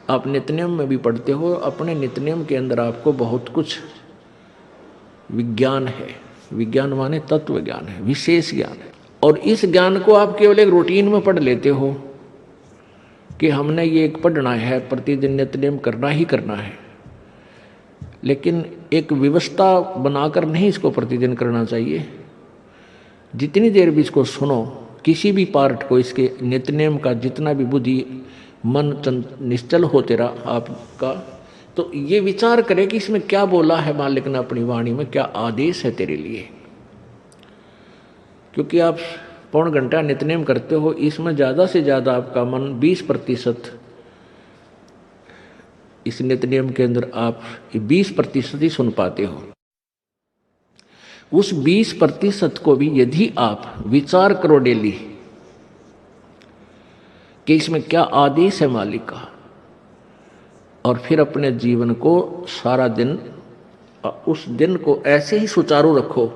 आप नित्यनियम में भी पढ़ते हो, अपने नित्यनियम के अंदर आपको बहुत कुछ विज्ञान है। विज्ञान माने तत्व ज्ञान है, विशेष ज्ञान है। और इस ज्ञान को आप केवल एक रूटीन में पढ़ लेते हो कि हमने ये एक पढ़ना है, प्रतिदिन नित्यनियम करना ही करना है, लेकिन एक व्यवस्था बनाकर नहीं इसको प्रतिदिन करना चाहिए। जितनी देर भी इसको सुनो, किसी भी पार्ट को, इसके नित्यनियम का जितना भी बुद्धि मन निश्चल हो तेरा आपका, तो ये विचार करे कि इसमें क्या बोला है मालिक ने अपनी वाणी में, क्या आदेश है तेरे लिए। क्योंकि आप पौन घंटा नित्यनेम करते हो, इसमें ज़्यादा से ज़्यादा आपका मन 20% इस नित्यनेम के अंदर आप 20% ही सुन पाते हो। उस 20% को भी यदि आप विचार करो डेली कि इसमें क्या आदेश है मालिक का, और फिर अपने जीवन को सारा दिन, उस दिन को ऐसे ही सुचारू रखो।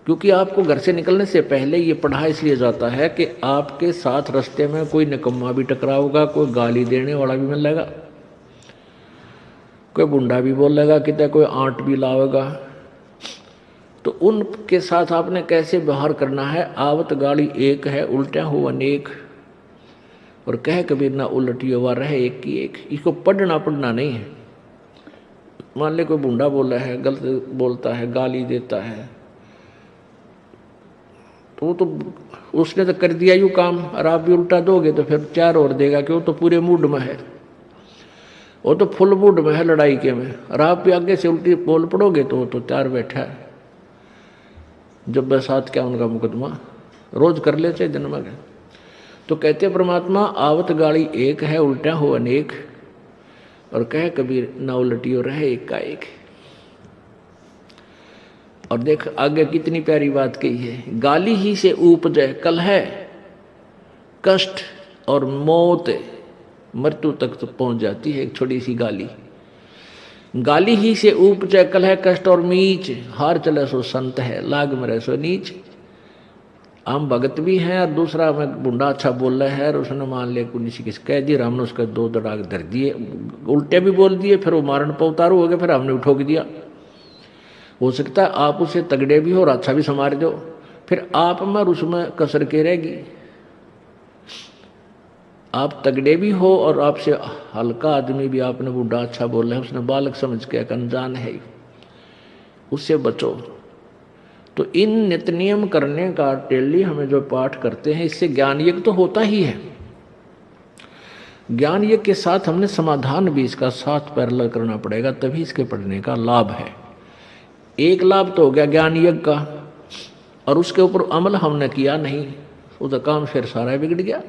क्योंकि आपको घर से निकलने से पहले ये पढ़ा इसलिए जाता है कि आपके साथ रास्ते में कोई निकम्मा भी टकराओगा, कोई गाली देने वाला भी मिलेगा, कोई बुंडा भी बोलेगा, कितना कोई आंट भी लावेगा। तो उनके साथ आपने कैसे व्यवहार करना है। आवत गाली एक है, उल्टा हो अनेक, और कह कबीर ना उलटियो वा रहे एक की एक। इसको पढ़ना नहीं है। मान ले कोई बुंडा बोला है, गलत बोलता है, गाली देता है, तो उसने तो कर दिया यूँ काम, और आप भी उल्टा दोगे तो फिर 4 और देगा कि वो तो पूरे मूड में है, वो तो फुल मूड में है लड़ाई के में, और आप भी आगे से उल्टी बोल पड़ोगे तो वो तो 4 बैठा है। जब बसात क्या उनका मुकदमा रोज कर ले चाहे दिन में। तो कहते परमात्मा आवत गाड़ी एक है, उल्टा हो अनेक, और कह कबीर ना उलटियो रहे एक का एक। और देख आगे कितनी प्यारी बात कही है। गाली ही से उपजे कलह, कष्ट और मौत, मृत्यु तक तो पहुंच जाती है एक छोटी सी गाली। गाली ही से उपजे कलह, कष्ट और मीच, हार चले सो संत है, लाग मरे सो नीच। हम भगत भी हैं और दूसरा में बुंडा अच्छा बोल रहा है, और उसने मान लिया किसी किस कह दिया, हमने उसका 2 दड़ाक धर दिए, उल्टे भी बोल दिए, फिर वो मारन पर उतारू हो गए, फिर हमने उठोक दिया। हो सकता है आप उसे तगड़े भी हो और अच्छा भी संवार दो, फिर आप में उसमें कसर के रहेगी। आप तगड़े भी हो और आपसे हल्का आदमी भी आपने बूढ़ा अच्छा बोला है, उसने बालक समझ के अनजान है, उससे बचो। तो इन नित्य नियम करने का डेली हमें जो पाठ करते हैं, इससे ज्ञान यज्ञ तो होता ही है। ज्ञान यज्ञ के साथ हमने समाधान भी इसका साथ पैरेलल करना पड़ेगा, तभी इसके पढ़ने का लाभ है। एक लाभ तो हो गया ज्ञान यज्ञ का, और उसके ऊपर अमल हमने किया नहीं, उसका काम फिर सारा बिगड़ गया।